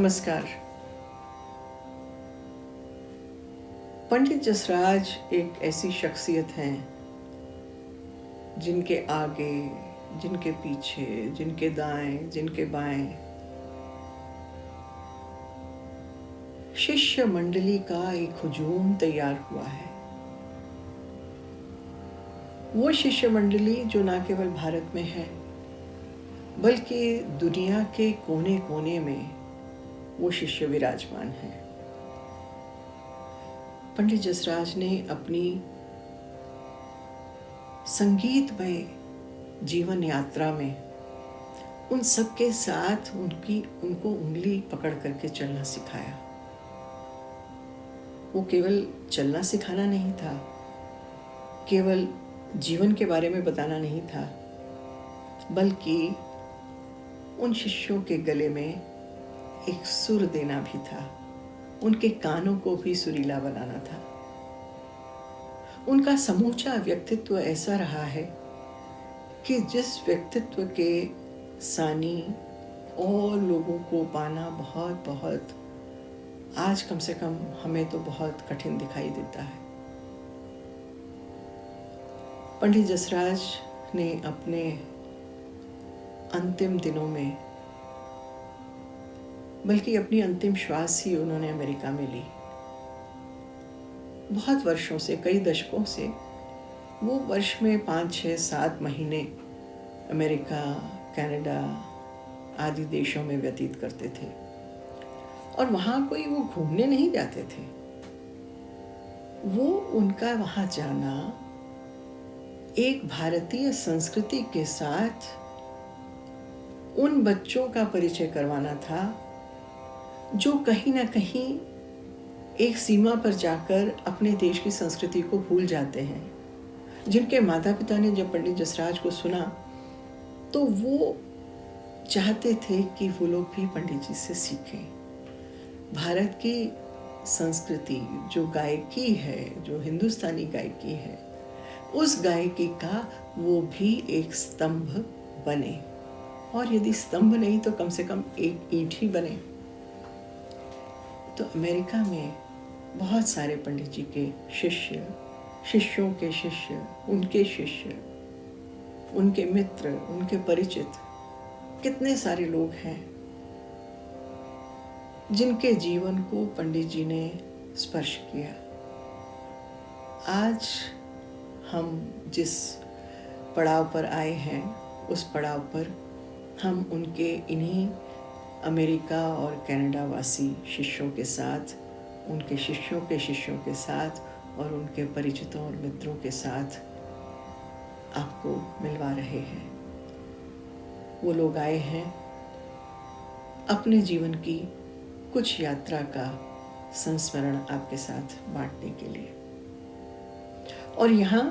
नमस्कार। पंडित जसराज एक ऐसी शख्सियत हैं जिनके आगे, जिनके पीछे, जिनके दाएं, जिनके बाएं शिष्य मंडली का एक हुजूम तैयार हुआ है। वो शिष्य मंडली जो न केवल भारत में है बल्कि दुनिया के कोने कोने में वो शिष्य विराजमान हैं। पंडित जसराज ने अपनी संगीतमय जीवन यात्रा में उन सबके साथ उनको उंगली पकड़ करके चलना सिखाया। वो केवल चलना सिखाना नहीं था, केवल जीवन के बारे में बताना नहीं था, बल्कि उन शिष्यों के गले में एक सुर देना भी था, उनके कानों को भी सुरीला बनाना था। उनका समूचा व्यक्तित्व ऐसा रहा है कि जिस व्यक्तित्व के सानी और लोगों को पाना बहुत बहुत आज कम से कम हमें तो बहुत कठिन दिखाई देता है। पंडित जसराज ने अपने अंतिम दिनों में, बल्कि अपनी अंतिम श्वास ही उन्होंने अमेरिका में ली। बहुत वर्षों से, कई दशकों से वो वर्ष में 5, 6, 7 महीने अमेरिका, कनाडा आदि देशों में व्यतीत करते थे और वहाँ कोई वो घूमने नहीं जाते थे। वो उनका वहाँ जाना एक भारतीय संस्कृति के साथ उन बच्चों का परिचय करवाना था जो कहीं ना कहीं एक सीमा पर जाकर अपने देश की संस्कृति को भूल जाते हैं। जिनके माता पिता ने जब पंडित जसराज को सुना तो वो चाहते थे कि वो लोग भी पंडित जी से सीखें। भारत की संस्कृति जो गायकी है, जो हिंदुस्तानी गायकी है, उस गायकी का वो भी एक स्तंभ बने, और यदि स्तंभ नहीं तो कम से कम एक ईंट ही बने। तो अमेरिका में बहुत सारे पंडित जी के शिष्य, शिष्यों के शिष्य, उनके शिष्य, उनके मित्र, उनके परिचित, कितने सारे लोग हैं जिनके जीवन को पंडित जी ने स्पर्श किया। आज हम जिस पड़ाव पर आए हैं उस पड़ाव पर हम उनके इन्हीं अमेरिका और कनाडा वासी शिष्यों के साथ, उनके शिष्यों के शिष्यों के साथ और उनके परिचितों और मित्रों के साथ आपको मिलवा रहे हैं। वो लोग आए हैं अपने जीवन की कुछ यात्रा का संस्मरण आपके साथ बांटने के लिए। और यहाँ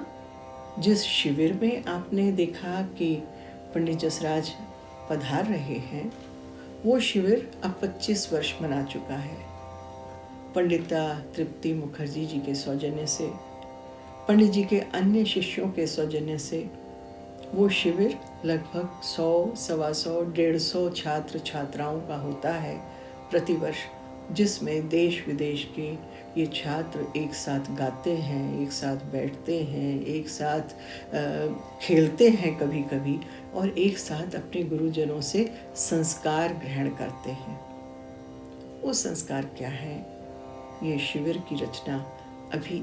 जिस शिविर में आपने देखा कि पंडित जसराज पधार रहे हैं, वो शिविर अब 25 वर्ष मना चुका है। पंडिता तृप्ति मुखर्जी जी के सौजन्य से, पंडित जी के अन्य शिष्यों के सौजन्य से वो शिविर लगभग 100, 125, 150 छात्र छात्राओं का होता है प्रतिवर्ष, जिसमें देश विदेश के ये छात्र एक साथ गाते हैं, एक साथ बैठते हैं, एक साथ खेलते हैं कभी कभी, और एक साथ अपने गुरुजनों से संस्कार ग्रहण करते हैं। वो संस्कार क्या है, ये शिविर की रचना अभी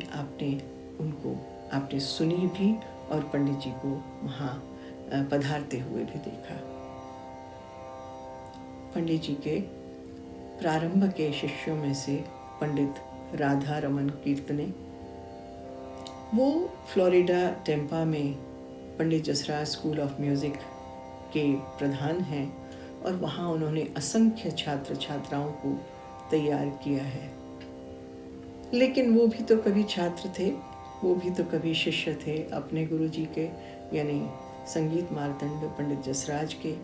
आपने सुनी भी और पंडित जी को वहाँ पधारते हुए भी देखा। पंडित जी के प्रारंभ के शिष्यों में से पंडित राधा रमन कीर्तने, वो फ्लोरिडा टेम्पा में Pandit Jasraj school of music के प्रधान हैं और वहाँ उन्होंने असंख्य छात्र छात्राओं को तैयार किया है। लेकिन वो भी तो कभी छात्र थे, वो भी तो कभी शिष्य थे अपने गुरु जी के, यानी संगीत मार्तंड पंडित जसराज के।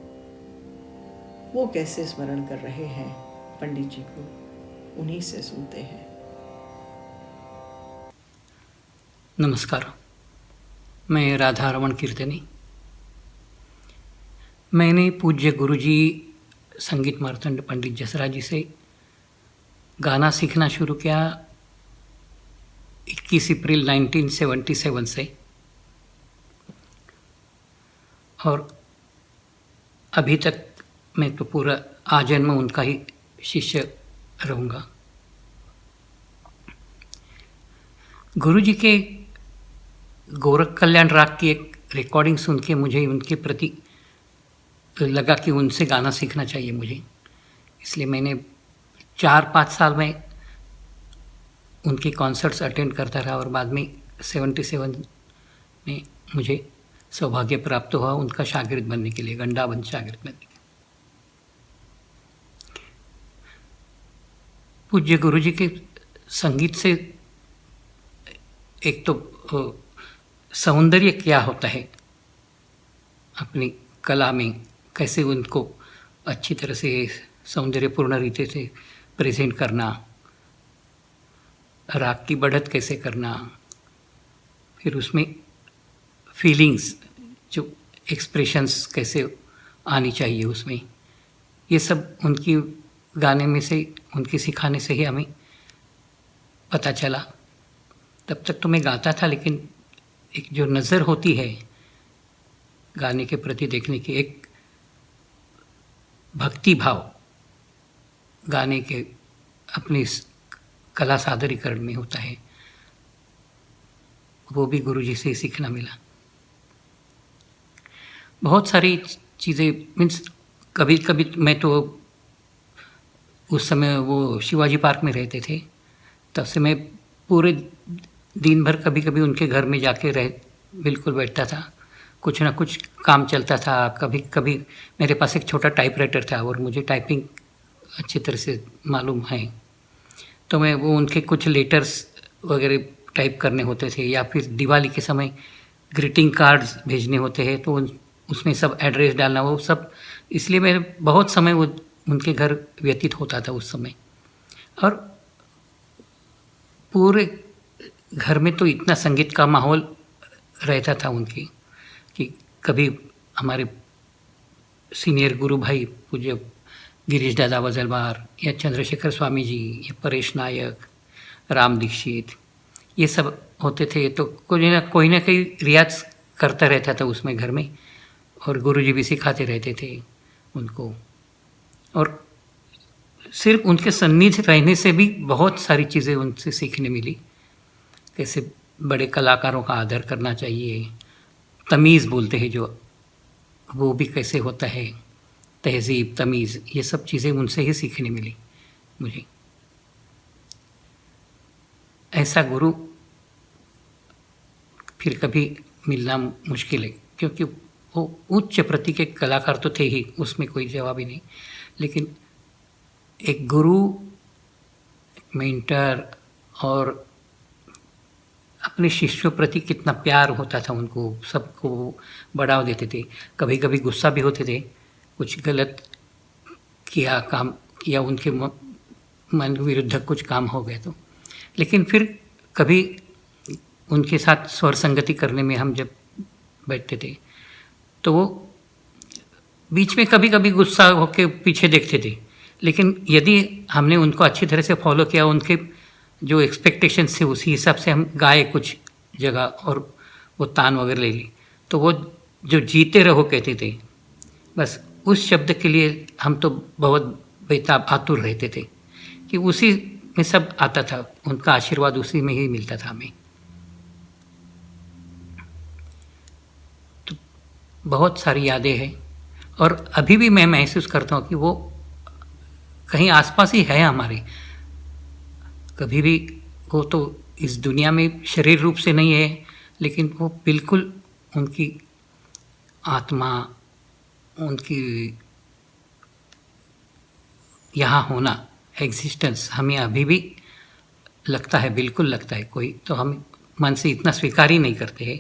वो कैसे स्मरण कर रहे हैं पंडित जी को, उन्हीं से सुनते हैं। नमस्कार, मैं राधा रमन कीर्तनी। मैंने पूज्य गुरुजी संगीत मार्तंड पंडित जसराज जी से गाना सीखना शुरू किया 21 अप्रैल 1977 से, और अभी तक मैं तो पूरा आजन्म उनका ही शिष्य रहूँगा। गुरु जी के गोरख कल्याण राग की एक रिकॉर्डिंग सुन के मुझे उनके प्रति लगा कि उनसे गाना सीखना चाहिए मुझे, इसलिए मैंने 4-5 साल में उनके कॉन्सर्ट्स अटेंड करता रहा, और बाद में 77 में मुझे सौभाग्य प्राप्त हुआ उनका शागिर्द बनने के लिए, गंडाबंद शागिर्द बनने के लिए। पूज्य गुरु जी के संगीत से एक तो सौंदर्य क्या होता है, अपनी कला में कैसे उनको अच्छी तरह से सौंदर्यपूर्ण रीति से प्रेजेंट करना, राग की बढ़त कैसे करना, फिर उसमें फीलिंग्स जो एक्सप्रेशंस कैसे आनी चाहिए उसमें, ये सब उनकी गाने में से, उनके सिखाने से ही हमें पता चला। तब तक तो मैं गाता था, लेकिन एक जो नज़र होती है गाने के प्रति देखने की, एक भक्ति भाव गाने के अपने कला सादरीकरण में होता है, वो भी गुरु जी से ही सीखना मिला। बहुत सारी चीज़ें, मीन्स कभी कभी मैं तो उस समय वो शिवाजी पार्क में रहते थे, तब से मैं पूरे दिन भर कभी कभी उनके घर में जाके बिल्कुल बैठता था, कुछ ना कुछ काम चलता था। कभी कभी मेरे पास एक छोटा टाइपराइटर था और मुझे टाइपिंग अच्छी तरह से मालूम है, तो मैं वो उनके कुछ लेटर्स वगैरह टाइप करने होते थे, या फिर दिवाली के समय ग्रीटिंग कार्ड्स भेजने होते हैं, तो उसमें सब एड्रेस डालना, वो सब, इसलिए मेरे बहुत समय वो उनके घर व्यतीत होता था उस समय। और पूरे घर में तो इतना संगीत का माहौल रहता था उनकी, कि कभी हमारे सीनियर गुरु भाई पूज्य गिरीश दादा वजलवार, या चंद्रशेखर स्वामी जी, या परेश नायक, राम दीक्षित, ये सब होते थे, तो कोई ना कोई रियाज करता रहता था उसमें घर में, और गुरु जी भी सिखाते रहते थे उनको। और सिर्फ उनके सन्निध रहने से भी बहुत सारी चीज़ें उनसे सीखने मिली, कैसे बड़े कलाकारों का आदर करना चाहिए, तमीज़ बोलते हैं जो, वो भी कैसे होता है, तहज़ीब, तमीज़, ये सब चीज़ें उनसे ही सीखने मिली मुझे। ऐसा गुरु फिर कभी मिलना मुश्किल है, क्योंकि वो उच्च प्रति के कलाकार तो थे ही, उसमें कोई जवाब ही नहीं, लेकिन एक गुरु, मेंटर, और अपने शिष्यों प्रति कितना प्यार होता था उनको, सबको बढ़ावा देते थे। कभी कभी गुस्सा भी होते थे, कुछ गलत किया काम, या उनके मन विरुद्ध कुछ काम हो गए तो, लेकिन फिर कभी उनके साथ स्वर संगति करने में हम जब बैठते थे, तो वो बीच में कभी कभी गुस्सा होकर पीछे देखते थे, लेकिन यदि हमने उनको अच्छी तरह से फॉलो किया, उनके जो एक्सपेक्टेशंस थे उसी हिसाब से हम गाए कुछ जगह, और वो तान वगैरह ले ली, तो वो जो जीते रहो कहते थे, बस उस शब्द के लिए हम तो बहुत बेताब आतुर रहते थे, कि उसी में सब आता था, उनका आशीर्वाद उसी में ही मिलता था हमें। तो बहुत सारी यादें हैं, और अभी भी मैं महसूस करता हूँ कि वो कहीं आसपास ही है हमारे। कभी भी वो तो इस दुनिया में शरीर रूप से नहीं है, लेकिन वो बिल्कुल उनकी आत्मा, उनकी यहाँ होना, एग्जिस्टेंस हमें अभी भी लगता है, बिल्कुल लगता है। कोई तो हम मन से इतना स्वीकार ही नहीं करते हैं,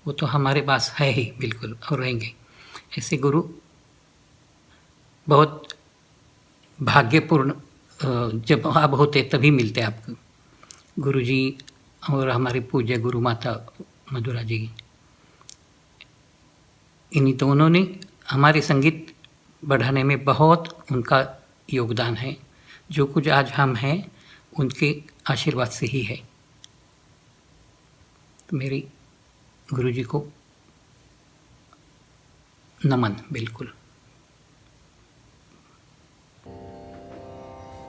वो तो हमारे पास है ही बिल्कुल, और रहेंगे। ऐसे गुरु बहुत भाग्यपूर्ण, जब आप होते तभी मिलते आपको गुरु जी, और हमारे पूज्य गुरु माता मधुरा जी। इन्हीं दोनों ने हमारे संगीत बढ़ाने में बहुत उनका योगदान है। जो कुछ आज हम हैं उनके आशीर्वाद से ही है। तो मेरी गुरुजी को नमन। बिल्कुल।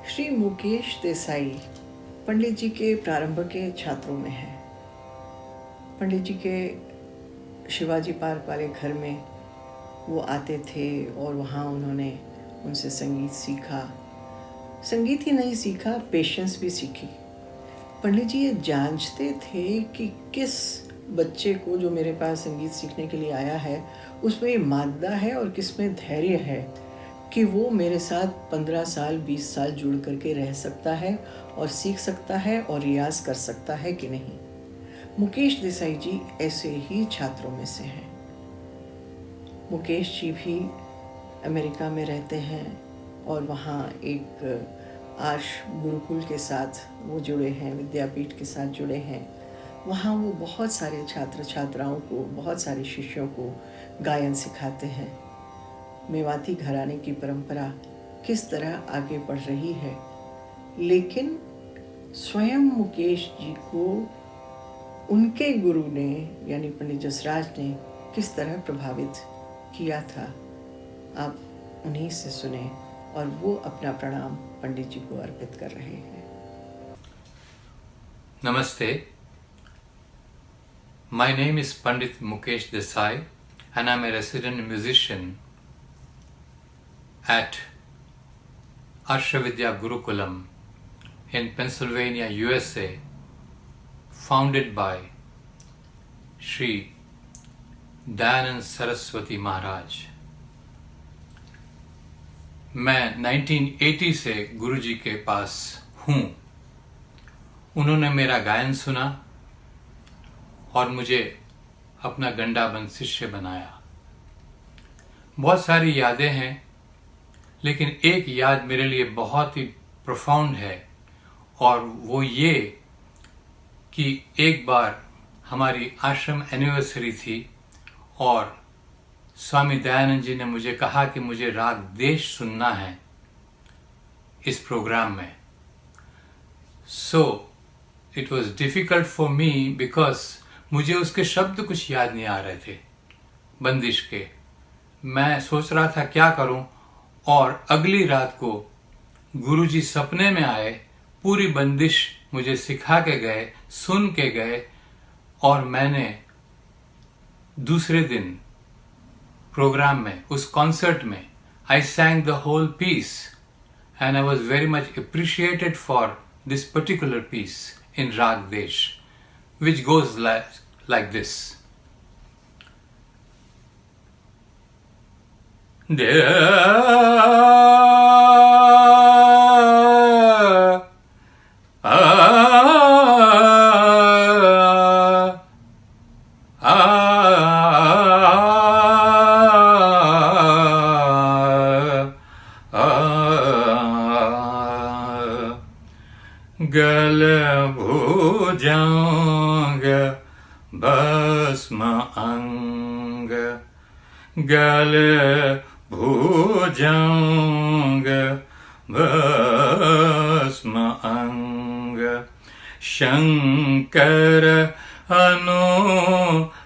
श्री मुकेश देसाई पंडित जी के प्रारंभ के छात्रों में हैं। पंडित जी के शिवाजी पार्क वाले घर में वो आते थे और वहाँ उन्होंने उनसे संगीत सीखा। संगीत ही नहीं सीखा, पेशेंस भी सीखी। पंडित जी ये जांचते थे कि किस बच्चे को जो मेरे पास संगीत सीखने के लिए आया है उसमें मादा है और किस में धैर्य है कि वो मेरे साथ 15 साल 20 साल जुड़ करके रह सकता है और सीख सकता है और रियाज कर सकता है कि नहीं। मुकेश देसाई जी ऐसे ही छात्रों में से हैं। मुकेश जी भी अमेरिका में रहते हैं और वहाँ एक आर्ष गुरुकुल के साथ वो जुड़े हैं, विद्यापीठ के साथ जुड़े हैं। वहाँ वो बहुत सारे छात्र छात्राओं को, बहुत सारे शिष्यों को गायन सिखाते हैं। मेवाती घराने की परंपरा किस तरह आगे बढ़ रही है, लेकिन स्वयं मुकेश जी को उनके गुरु ने यानी पंडित जसराज ने किस तरह प्रभावित किया था, आप उन्हीं से सुने और वो अपना प्रणाम पंडित जी को अर्पित कर रहे हैं। Namaste. My name is Pandit Mukesh Desai and I'm a resident musician at Arshavidya Gurukulam in Pennsylvania, USA, founded by Shri Dayanand Saraswati Maharaj. मैं 1980 से गुरुजी के पास हूँ। उन्होंने मेरा गायन सुना और मुझे अपना गंडाबंद शिष्य बनाया। बहुत सारी यादें हैं, लेकिन एक याद मेरे लिए बहुत ही प्रोफाउंड है और वो ये कि एक बार हमारी आश्रम एनिवर्सरी थी और स्वामी दयानंद जी ने मुझे कहा कि मुझे राग देश सुनना है इस प्रोग्राम में। So it was difficult for me because मुझे उसके शब्द कुछ याद नहीं आ रहे थे बंदिश के। मैं सोच रहा था क्या करूं, और अगली रात को गुरुजी सपने में आए, पूरी बंदिश मुझे सिखा के गए, सुन के गए, और मैंने दूसरे दिन प्रोग्राम में, उस कॉन्सर्ट में, I sang the whole piece and I was very much appreciated for this particular piece in raag Desh, which goes like this. गल भुजंग भस्म अंग, गल भुजंग भस्म अंग, शंकर अनुरागे,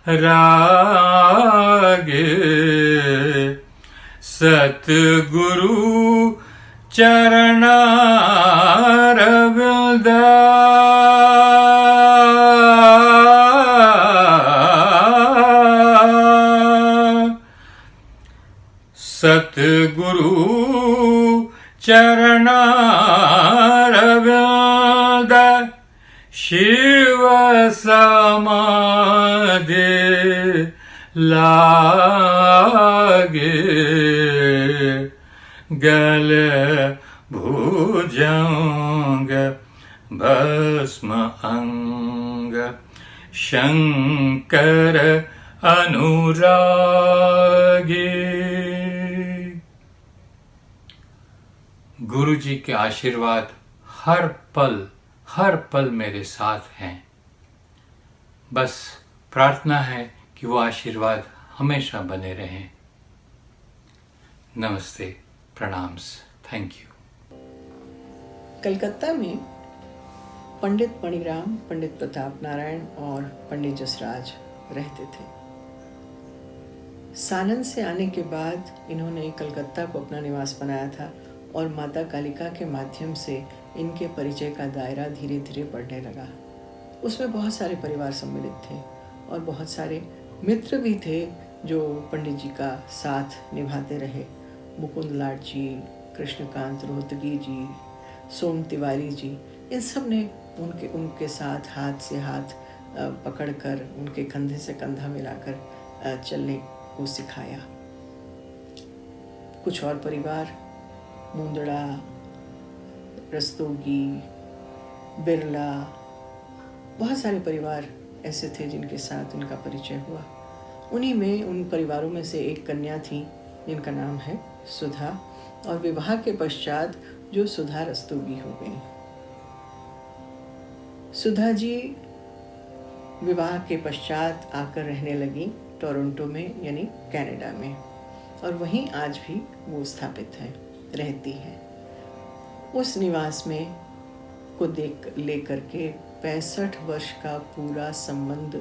सतगुरु चरणारविंद, सतगुरु चरणारविंद, शिव समाधि लागे, गल भुजंग भस्म अंग, शंकर अनुरागे। गुरु जी के आशीर्वाद हर पल मेरे साथ हैं। बस प्रार्थना है कि वो आशीर्वाद हमेशा बने रहें। नमस्ते, प्रणाम्स, थैंक यू। कलकत्ता में पंडित मणिराम, पंडित प्रताप नारायण और पंडित जसराज रहते थे। सानंद से आने के बाद इन्होंने कलकत्ता को अपना निवास बनाया था और माता कालिका के माध्यम से इनके परिचय का दायरा धीरे धीरे बढ़ने लगा। उसमें बहुत सारे परिवार सम्मिलित थे और बहुत सारे मित्र भी थे जो पंडित जी का साथ निभाते रहे। मुकुंद लाट जी, कृष्णकांत रोहतगी जी, सोम तिवारी जी, इन सब ने उनके साथ हाथ से हाथ पकड़कर उनके कंधे से कंधा मिलाकर चलने को सिखाया। कुछ और परिवार मुंदड़ा, रस्तोगी, बिरला, बहुत सारे परिवार ऐसे थे जिनके साथ उनका परिचय हुआ। उन्हीं में उन परिवारों में से एक कन्या थी जिनका नाम है सुधा, और विवाह के पश्चात जो सुधा रस्तोगी हो गई। सुधा जी विवाह के पश्चात आकर रहने लगी टोरंटो में, यानी कनाडा में, और वहीं आज भी वो स्थापित है, रहती है। उस निवास में को लेकर के 65 वर्ष का पूरा संबंध,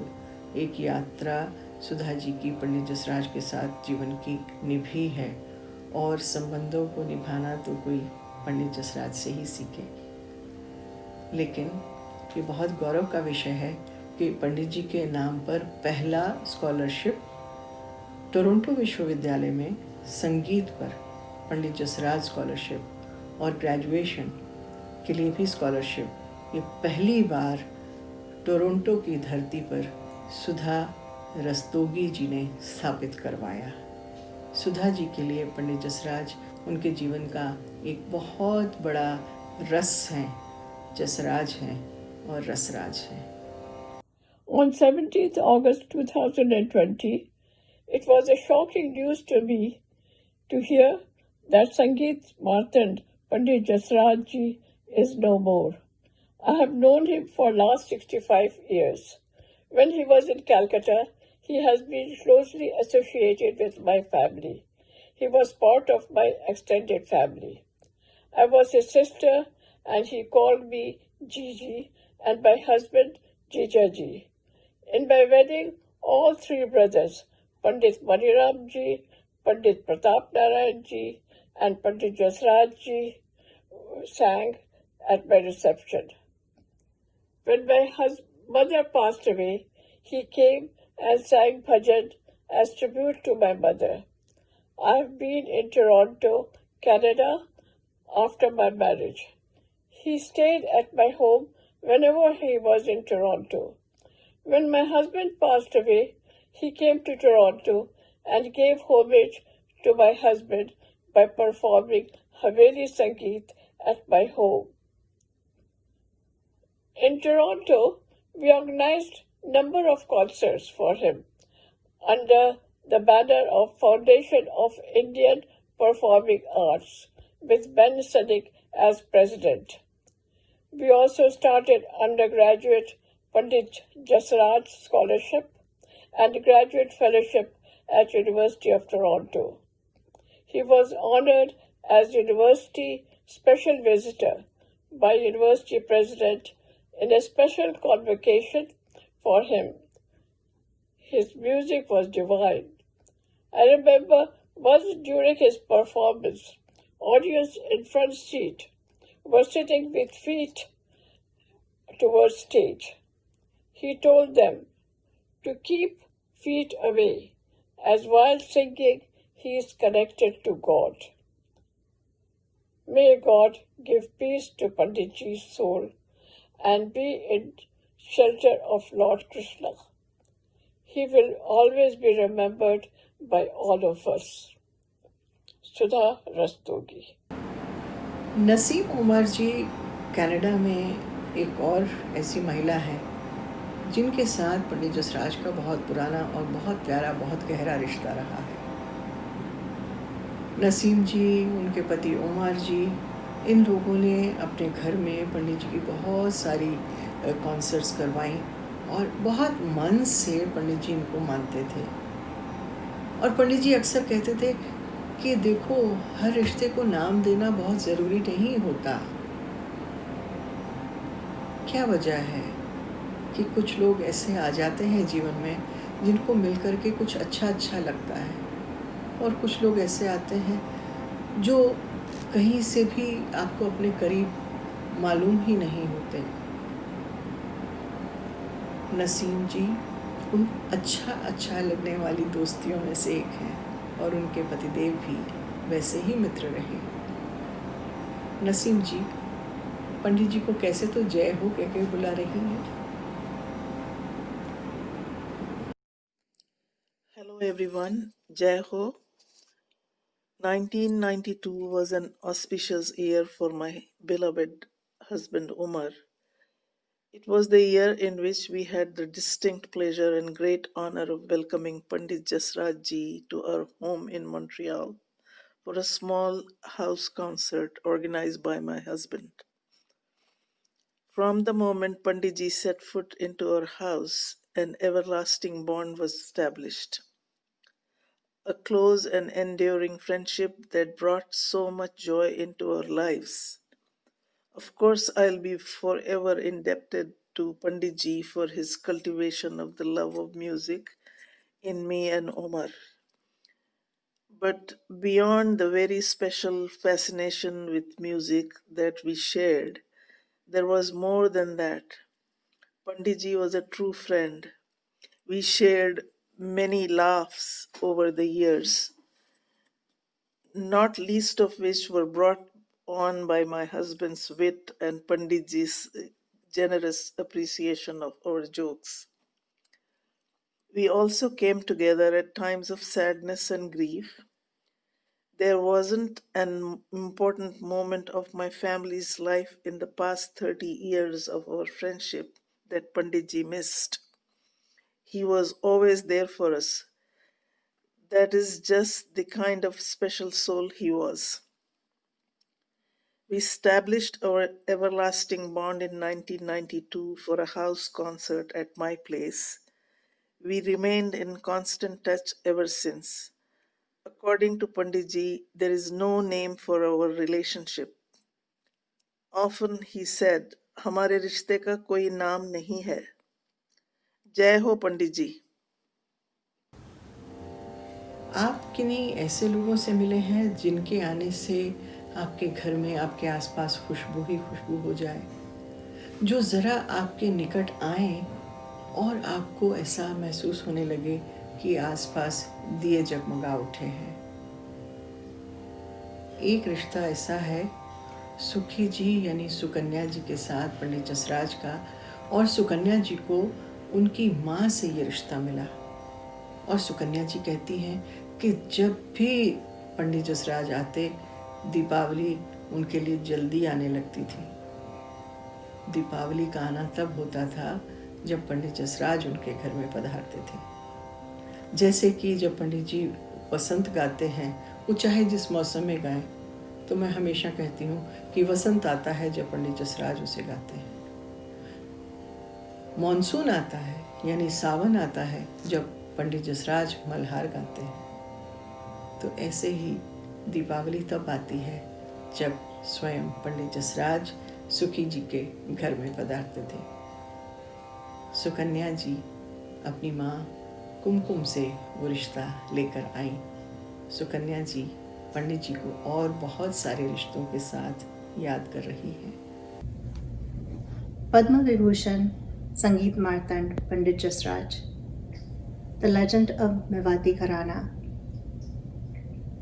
एक यात्रा सुधा जी की पंडित जसराज के साथ जीवन की निभी है, और संबंधों को निभाना तो कोई पंडित जसराज से ही सीखे। लेकिन ये बहुत गौरव का विषय है कि पंडित जी के नाम पर पहला स्कॉलरशिप टोरंटो विश्वविद्यालय में संगीत पर पंडित जसराज स्कॉलरशिप और ग्रेजुएशन के लिए भी स्कॉलरशिप, ये पहली बार टोरंटो की धरती पर सुधा रस्तोगी जी ने स्थापित करवाया। सुधा जी के लिए पंडित जसराज उनके जीवन का एक बहुत बड़ा रस है, जसराज हैं और रसराज हैं। On 17th August 2020, it was a shocking news to me to hear that Sangeet Martand Pandit Jasraj ji is no more. I have known him for last 65 years. When he was in Calcutta, he has been closely associated with my family. He was part of my extended family. I was his sister and he called me Gigi and my husband Jija ji. In my wedding, all three brothers, Pandit Maniram ji, Pandit Pratap Narayan ji and Pandit Jasraj ji sang at my reception. When my mother passed away, he came and sang bhajan as tribute to my mother. I have been in Toronto, Canada after my marriage. He stayed at my home whenever he was in Toronto. When my husband passed away, he came to Toronto and gave homage to my husband by performing Haveli Sangeet at my home. In Toronto, we organized a number of concerts for him under the banner of Foundation of Indian Performing Arts with Ben Sadik as president. We also started undergraduate Pandit Jasraj Scholarship and Graduate Fellowship at University of Toronto. He was honored as University Special Visitor by University President in a special convocation for him. His music was divine. I remember once during his performance, audience in front seat were sitting with feet towards stage. He told them to keep feet away, as while singing he is connected to God. May God give peace to Panditji's soul and be in shelter of Lord Krishna. He will always be remembered by all of us. Sudha Rastogi. Naseem Umar ji Canada में एक और ऐसी महिला है जिनके साथ पंडित जसराज का बहुत पुराना और बहुत प्यारा, बहुत गहरा रिश्ता रहा है। नसीम जी, उनके पति उमर जी, इन लोगों ने अपने घर में पंडित जी की बहुत सारी कॉन्सर्ट्स करवाई और बहुत मन से पंडित जी इनको मानते थे। और पंडित जी अक्सर कहते थे कि देखो, हर रिश्ते को नाम देना बहुत ज़रूरी नहीं होता। क्या वजह है कि कुछ लोग ऐसे आ जाते हैं जीवन में जिनको मिल कर के कुछ अच्छा लगता है, और कुछ लोग ऐसे आते हैं जो कहीं से भी आपको अपने करीब मालूम ही नहीं होते। नसीम जी उन अच्छा लगने वाली दोस्तियों में से एक हैं, और उनके पतिदेव भी वैसे ही मित्र रहे। नसीम जी पंडित जी को कैसे तो जय हो कह के बुला रही हैं। Hello everyone, Jai Ho. 1992 was an auspicious year for my beloved husband Umar. It was the year in which we had the distinct pleasure and great honor of welcoming Pandit Jasraj ji to our home in Montreal for a small house concert organized by my husband. From the moment Pandit ji set foot into our house, an everlasting bond was established. A close and enduring friendship that brought so much joy into our lives. Of course, I'll be forever indebted to Pandit ji for his cultivation of the love of music in me and Omar. But beyond the very special fascination with music that we shared, there was more than that. Pandit ji was a true friend. We shared many laughs over the years, not least of which were brought on by my husband's wit and Panditji's generous appreciation of our jokes. We also came together at times of sadness and grief. There wasn't an important moment of my family's life in the past 30 years of our friendship that Panditji missed. He was always there for us. That is just the kind of special soul he was. We established our everlasting bond in 1992 for a house concert at my place. We remained in constant touch ever since. According to Panditji, there is no name for our relationship. Often he said, "हमारे रिश्ते का कोई नाम नहीं है." जय हो पंडित जी। आप किन्हीं ऐसे लोगों से मिले हैं जिनके आने से आपके घर में, आपके आसपास खुशबू ही खुशबू हो जाए, जो ज़रा आपके निकट आए और आपको ऐसा महसूस होने लगे कि आसपास दिए जगमगा उठे हैं। एक रिश्ता ऐसा है सुखी जी यानी सुकन्या जी के साथ पंडित जसराज का, और सुकन्या जी को उनकी माँ से ये रिश्ता मिला। और सुकन्या जी कहती हैं कि जब भी पंडित जसराज आते, दीपावली उनके लिए जल्दी आने लगती थी। दीपावली का आना तब होता था जब पंडित जसराज उनके घर में पधारते थे। जैसे कि जब पंडित जी वसंत गाते हैं, वो चाहे जिस मौसम में गाएं, तो मैं हमेशा कहती हूँ कि वसंत आता है जब पंडित जसराज उसे गाते हैं। मॉनसून आता है यानी सावन आता है जब पंडित जसराज मल्हार गाते हैं। तो ऐसे ही दीपावली तब आती है जब स्वयं पंडित जसराज सुखी जी के घर में पधारते थे। सुकन्या जी अपनी माँ कुमकुम से वो रिश्ता लेकर आईं। सुकन्या जी पंडित जी को और बहुत सारे रिश्तों के साथ याद कर रही हैं। Padma Vibhushan Sangeet Martand Pandit Jasraj, the legend of Mewati Gharana,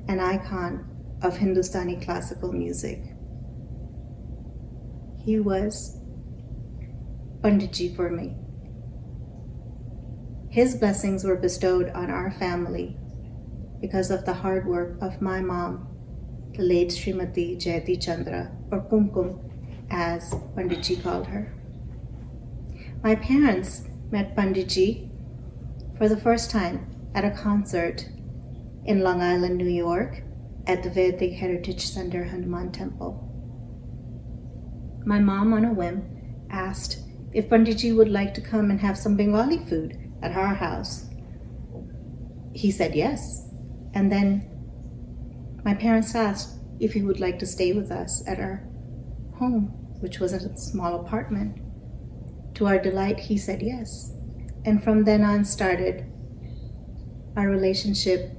an icon of Hindustani classical music. He was Panditji for me. His blessings were bestowed on our family because of the hard work of my mom, the late Srimati Jayati Chandra, or Kumkum, as Panditji called her. My parents met Panditji for the first time at a concert in Long Island, New York, at the Vedic Heritage Center Hanuman Temple. My mom, on a whim, asked if Panditji would like to come and have some Bengali food at our house. He said yes, and then My parents asked if he would like to stay with us at our home, which was a small apartment. To our delight, he said yes. And from then on started our relationship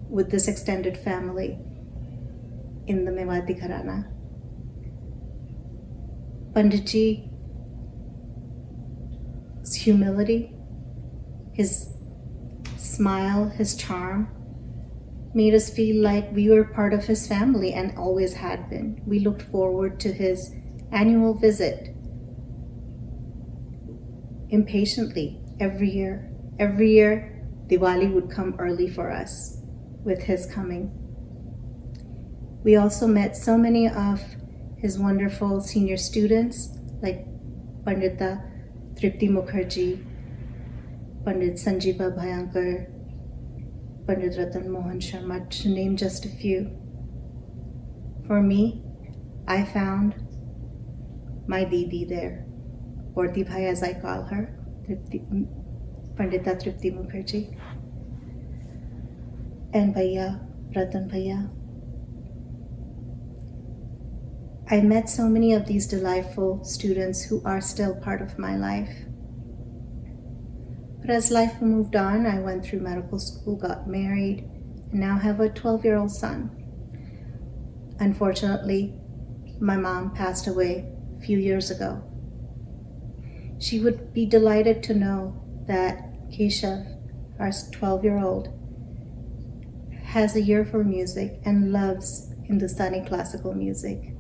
with this extended family in the Mewati Gharana. Panditji's humility, his smile, his charm made us feel like we were part of his family and always had been. We looked forward to his annual visit impatiently every year. Every year, Diwali would come early for us with his coming. We also met so many of his wonderful senior students like Pandita Tripti Mukherjee, Pandit Sanjeeva Bhayankar, Pandit Ratan Mohan Sharma, to name just a few. For me, I found my Didi there, or Dibhai as I call her, Pandita Tripti Mukherjee, and Bhaiya, Ratan Bhaiya. I met so many of these delightful students who are still part of my life. But as life moved on, I went through medical school, got married, and now have a 12-year-old son. Unfortunately, my mom passed away a few years ago. She would be delighted to know that Keshav, our 12-year-old, has a ear for music and loves Hindustani classical music.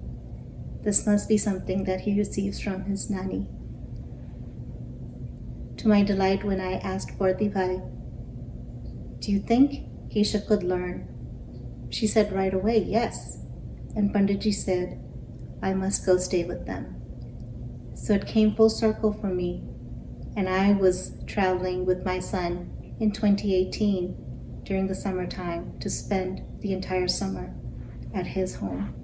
This must be something that he receives from his nanny. To my delight, when I asked Bharti, do you think Keshav could learn? She said right away, yes. And Panditji said, I must go stay with them. So it came full circle for me, and I was traveling with my son in 2018 during the summertime to spend the entire summer at his home.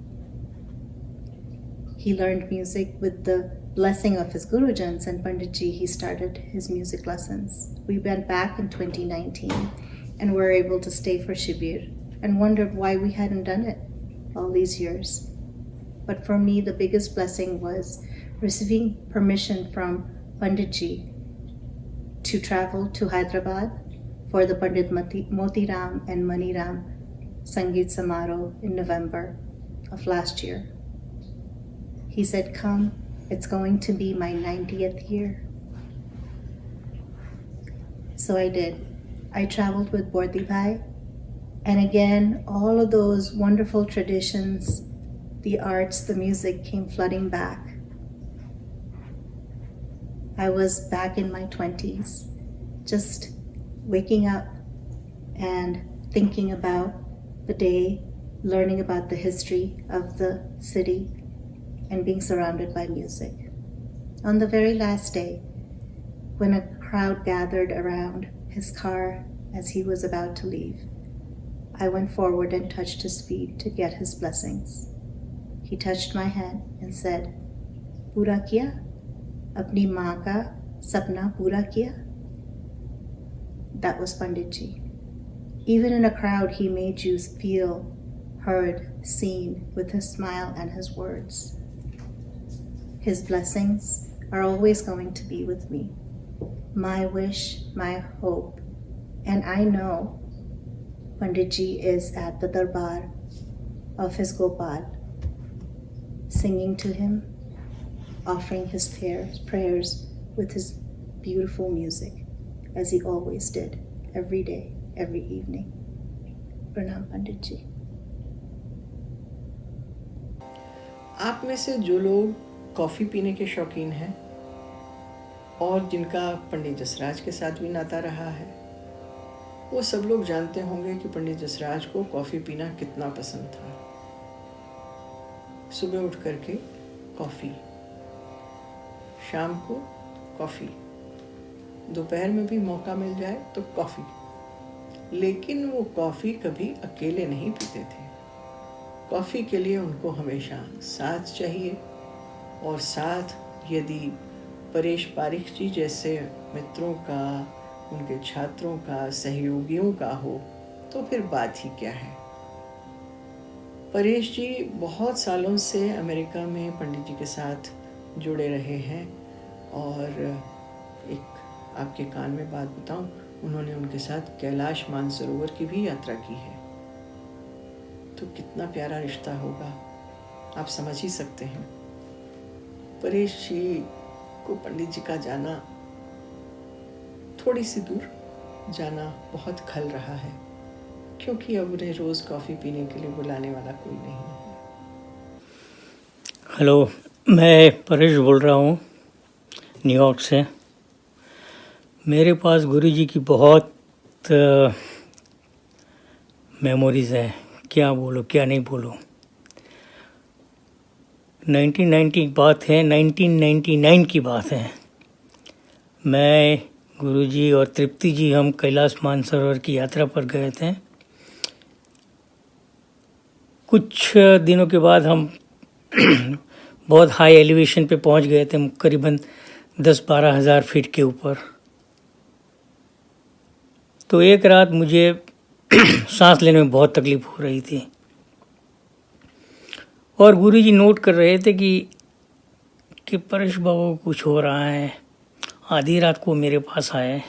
He learned music with the blessing of his Gurujans, and Panditji, he started his music lessons. We went back in 2019 and were able to stay for Shibir and wondered why we hadn't done it all these years. But for me, the biggest blessing was receiving permission from Panditji to travel to Hyderabad for the Pandit Motiram and Maniram Sangeet Samaroh in November of last year. He said, come, it's going to be my 90th year. So I did. I traveled with Bharti Bhai, and again, all of those wonderful traditions, the arts, the music came flooding back. I was back in my 20s, just waking up and thinking about the day, learning about the history of the city, and being surrounded by music. On the very last day, when a crowd gathered around his car as he was about to leave, I went forward and touched his feet to get his blessings. He touched my hand and said, "Pura kiya? Apni maa ka sapna pura kiya?" That was Panditji. Even in a crowd, he made you feel heard, seen with his smile and his words. His blessings are always going to be with me. My wish, my hope, and I know Panditji is at the darbar of his Gopal, singing to him, offering his prayers with his beautiful music, as he always did, every day, every evening. Pranam Panditji. आप में से जो लोग coffee पीने के शौकीन हैं और जिनका पंडित जसराज के साथ भी नाता रहा है, वो सब लोग जानते होंगे कि पंडित जसराज को कॉफ़ी पीना कितना पसंद था। सुबह उठ करके कॉफ़ी, शाम को कॉफ़ी, दोपहर में भी मौका मिल जाए तो कॉफ़ी। लेकिन वो कॉफ़ी कभी अकेले नहीं पीते थे। कॉफ़ी के लिए उनको हमेशा साथ चाहिए, और साथ यदि परेश पारिख जी जैसे मित्रों का, उनके छात्रों का, सहयोगियों का हो तो फिर बात ही क्या है। परेश जी बहुत सालों से अमेरिका में पंडित जी के साथ जुड़े रहे हैं और एक आपके कान में बात बताऊं, उन्होंने उनके साथ कैलाश मानसरोवर की भी यात्रा की है। तो कितना प्यारा रिश्ता होगा, आप समझ ही सकते हैं। परेश जी को पंडित जी का जाना, थोड़ी सी दूर जाना बहुत खल रहा है, क्योंकि अब उन्हें रोज़ कॉफ़ी पीने के लिए बुलाने वाला कोई नहीं है। हेलो, मैं परेश बोल रहा हूँ न्यूयॉर्क से। मेरे पास गुरुजी की बहुत मेमोरीज़ हैं, क्या बोलो क्या नहीं बोलो। 1990 की बात है, 1999 की बात है। मैं, गुरुजी और तृप्ति जी हम कैलाश मानसरोवर की यात्रा पर गए थे। कुछ दिनों के बाद हम बहुत हाई एलिवेशन पे पहुंच गए थे, करीबन 10-12 हज़ार फीट के ऊपर। तो एक रात मुझे सांस लेने में बहुत तकलीफ हो रही थी और गुरुजी नोट कर रहे थे कि परेश बाबू को कुछ हो रहा है। आधी रात को मेरे पास आए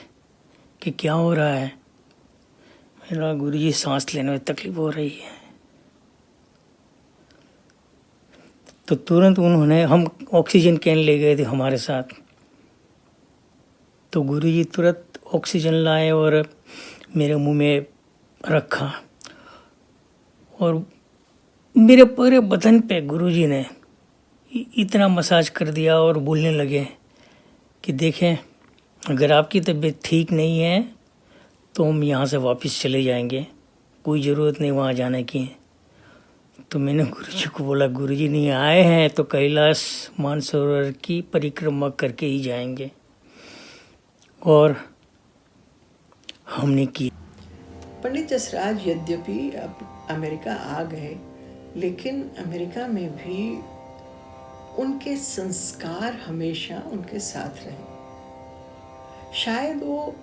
कि क्या हो रहा है। मेरा गुरुजी सांस लेने में तकलीफ हो रही है। तो तुरंत उन्होंने, हम ऑक्सीजन कैन ले गए थे हमारे साथ, तो गुरुजी तुरंत ऑक्सीजन लाए और मेरे मुंह में रखा और मेरे पूरे बदन पे गुरुजी ने इतना मसाज कर दिया और बोलने लगे कि देखें, अगर आपकी तबीयत ठीक नहीं है तो हम यहाँ से वापस चले जाएंगे, कोई ज़रूरत नहीं वहाँ जाने की। तो मैंने गुरुजी को बोला, गुरुजी नहीं आए हैं तो कैलाश मानसरोवर की परिक्रमा करके ही जाएंगे, और हमने की। पंडित जसराज यद्यपि अब अमेरिका आ गए, लेकिन अमेरिका में भी उनके संस्कार हमेशा उनके साथ रहे। शायद वो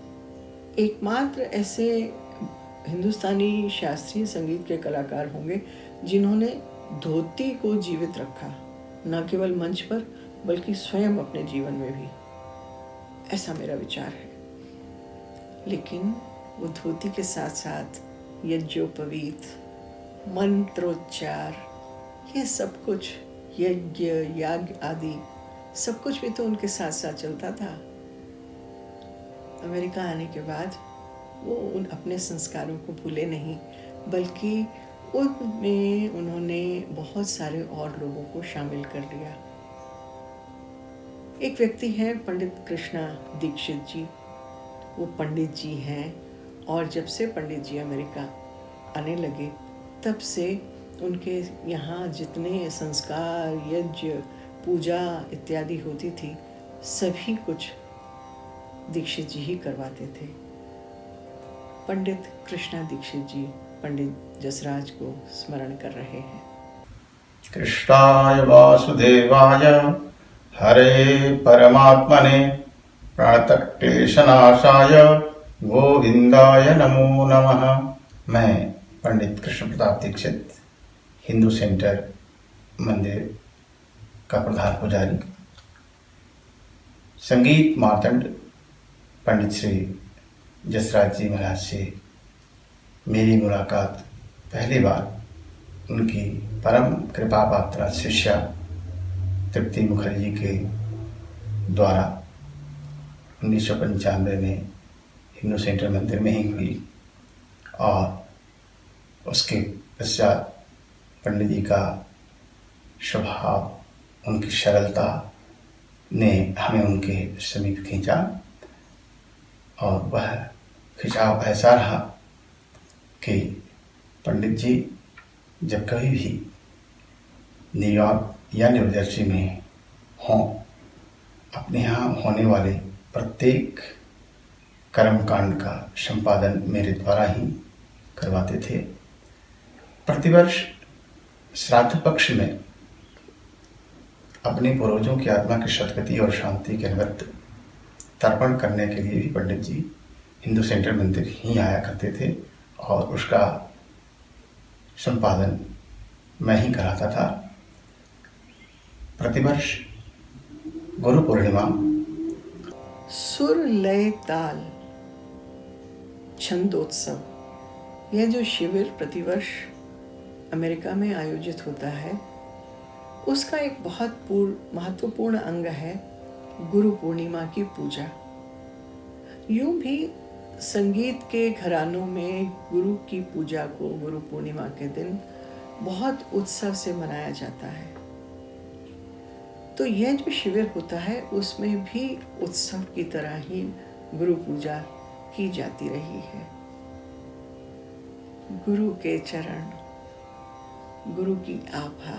एकमात्र ऐसे हिंदुस्तानी शास्त्रीय संगीत के कलाकार होंगे जिन्होंने धोती को जीवित रखा, न केवल मंच पर बल्कि स्वयं अपने जीवन में भी। ऐसा मेरा विचार है। लेकिन वो धोती के साथ साथ यज्ञोपवीत, मंत्रोच्चार, ये सब कुछ, यज्ञ याग आदि सब कुछ भी तो उनके साथ साथ चलता था। अमेरिका आने के बाद वो उन अपने संस्कारों को भूले नहीं, बल्कि उनमें उन्होंने बहुत सारे और लोगों को शामिल कर लिया। एक व्यक्ति हैं पंडित कृष्णा दीक्षित जी। वो पंडित जी हैं और जब से पंडित जी अमेरिका आने लगे तब से उनके यहाँ जितने संस्कार, यज्ञ, पूजा इत्यादि होती थी, सभी कुछ दीक्षित जी ही करवाते थे। पंडित कृष्णा दीक्षित जी पंडित जसराज को स्मरण कर रहे हैं। कृष्णाय वासुदेवाय हरे परमात्मने प्रणतक्लेशनाशाय गोविंदाय नमो नमः। मैं पंडित कृष्ण प्रताप दीक्षित, हिंदू सेंटर मंदिर का प्रधान पुजारी। संगीत मार्तंड पंडित श्री जसराज जी महाराज से मेरी मुलाकात पहली बार उनकी परम कृपा पात्र शिष्या तृप्ति मुखर्जी के द्वारा 1995 में हिंदू सेंटर मंदिर में ही हुई, और उसके पश्चात पंडित जी का स्वभाव, उनकी सरलता ने हमें उनके समीप खींचा, और वह खिंचाव ऐसा रहा कि पंडित जी जब कभी भी न्यूयॉर्क या न्यू जर्सी में हों, अपने यहाँ होने वाले प्रत्येक कर्मकांड का संपादन मेरे द्वारा ही करवाते थे। प्रतिवर्ष श्राद्ध पक्ष में अपने पूर्वजों की आत्मा की सद्गति और शांति के निमित्त तर्पण करने के लिए भी पंडित जी हिंदू सेंटर मंदिर ही आया करते थे, और उसका संपादन मैं ही कराता था। प्रतिवर्ष गुरु पूर्णिमा सुर लय ताल छंदोत्सव, यह जो शिविर प्रतिवर्ष अमेरिका में आयोजित होता है, उसका एक बहुत महत्वपूर्ण अंग है गुरु पूर्णिमा की पूजा। यूं भी संगीत के घरानों में गुरु की पूजा को गुरु पूर्णिमा के दिन बहुत उत्सव से मनाया जाता है। तो यह जो शिविर होता है उसमें भी उत्सव की तरह ही गुरु पूजा की जाती रही है। गुरु के चरण, गुरु की आभा,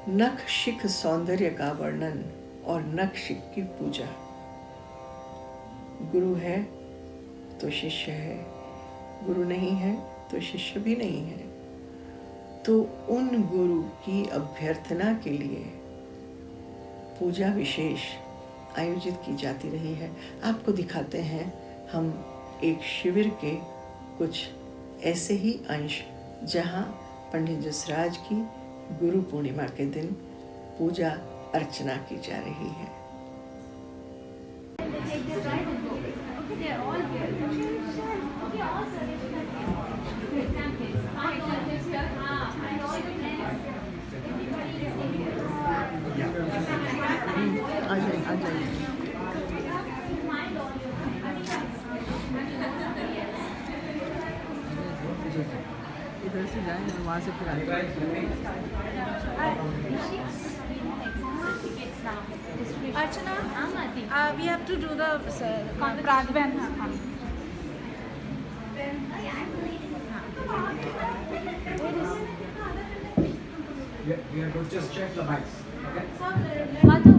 नख शिख सौंदर्य का वर्णन और नख शिख की पूजा। गुरु है तो शिष्य है, गुरु नहीं है तो शिष्य भी नहीं है। तो उन गुरु की अभ्यर्थना के लिए पूजा विशेष आयोजित की जाती रही है। आपको दिखाते हैं हम एक शिविर के कुछ ऐसे ही अंश जहां पंडित जसराज की गुरु पूर्णिमा के दिन पूजा अर्चना की जा रही है। इधर से जाएं और वहाँ से फिर आएंगे। Archana, we have to do the Pragvan. We are going to just check the mics. Okay? Madhu.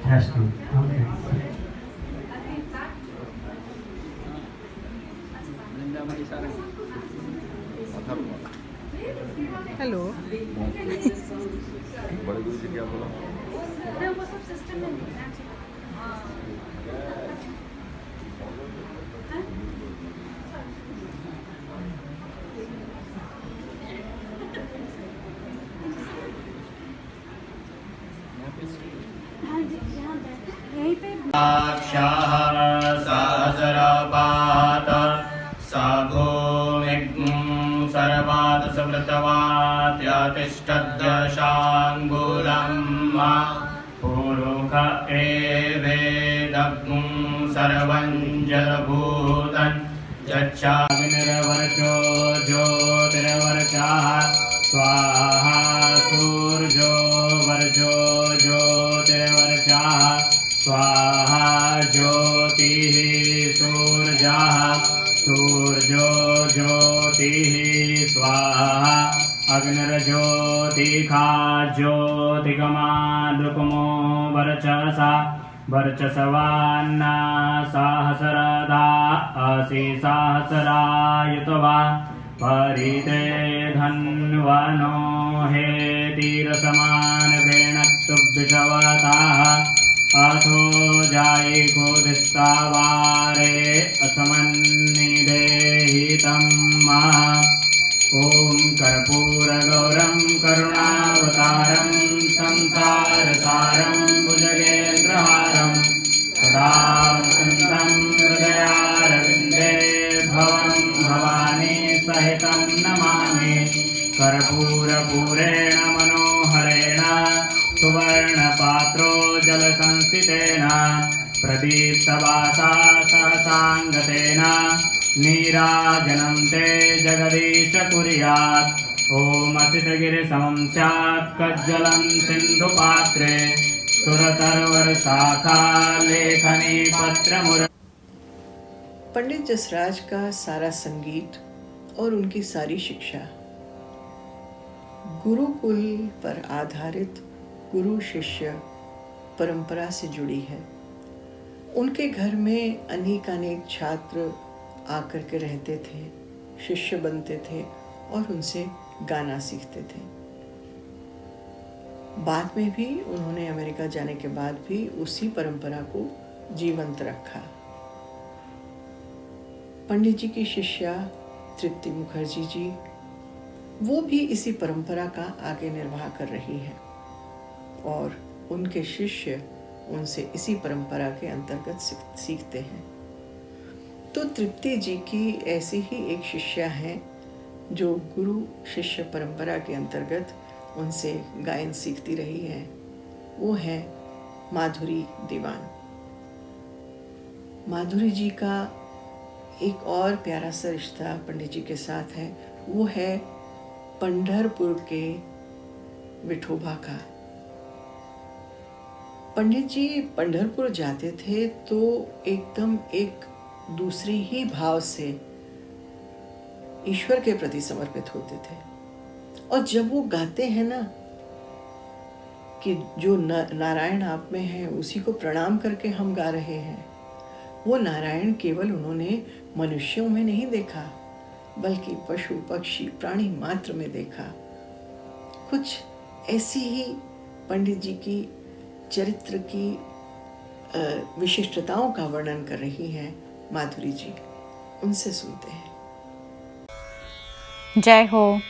Has to. Okay. Hello. बड़े गुरु से क्या बोला? वो सब सिस्टम में सहस्रपात सागो सर्वाद समृतवात्यतिष्ठद्दशाङ्गुलम् पुरुष एवेदग्ं सर्वं जलभूतं यच्चाग्निर्वर्चो ज्योतिर्वर्चः स्वाहा सूर्यो वर्चो ज्योतिर्वर्चः स्वाहा ज्योतिः सूर्यः सूर्यो ज्योतिः स्वाहा अग्निर्ज्योतिखा ज्योतिगमादुकुमो वर्चसा वर्चसवान्ना सहस्रदा असि सहस्रायुतवा परिते धन्वनो हे तीरसमानवेणक्तुभ्यशवताः अथो जायिको दिस्तावारे असमन्निदेहितं महा ॐ कर्पूरगौरं करुणावतारं संसारसारं भुजगेन्द्रहारं सदा वसन्तं हृदयारविन्दे भवं भवानी सहितं नमामि कर्पूरपूरेण मनोहरेण सुवर्णपात्रो जलसंस्थितेन प्रदीप्तवासा सहसाङ्गतेन नीराजनं ते जगदीश कुर्यात् ॐ असितगिरिसमं स्यात् कज्जलं सिन्धुपात्रे सुरतर्वरशाखा लेखनी पत्रमुर। पंडित जसराज का सारा संगीत और उनकी सारी शिक्षा गुरुकुल पर आधारित गुरु शिष्य परंपरा से जुड़ी है। उनके घर में अनेक छात्र आकर के रहते थे, शिष्य बनते थे और उनसे गाना सीखते थे। बाद में भी उन्होंने अमेरिका जाने के बाद भी उसी परंपरा को जीवंत रखा। पंडित जी की शिष्या तृप्ति मुखर्जी जी, वो भी इसी परंपरा का आगे निर्वाह कर रही हैं और उनके शिष्य उनसे इसी परंपरा के अंतर्गत सीखते हैं। तो तृप्ति जी की ऐसी ही एक शिष्या हैं जो गुरु शिष्य परंपरा के अंतर्गत उनसे गायन सीखती रही है। वो है माधुरी दीवान। माधुरी जी का एक और प्यारा सा रिश्ता पंडित जी के साथ है, वो है पंढरपुर के विठोबा का। पंडित जी पंढरपुर जाते थे तो एकदम एक दूसरे ही भाव से ईश्वर के प्रति समर्पित होते थे। और जब वो गाते हैं ना कि जो नारायण आप में है उसी को प्रणाम करके हम गा रहे हैं, वो नारायण केवल उन्होंने मनुष्यों में नहीं देखा बल्कि पशु पक्षी प्राणी मात्र में देखा। कुछ ऐसी ही पंडित जी की चरित्र की विशिष्टताओं का वर्णन कर रही हैं माधुरी जी। उनसे सुनते हैं। Jai Ho.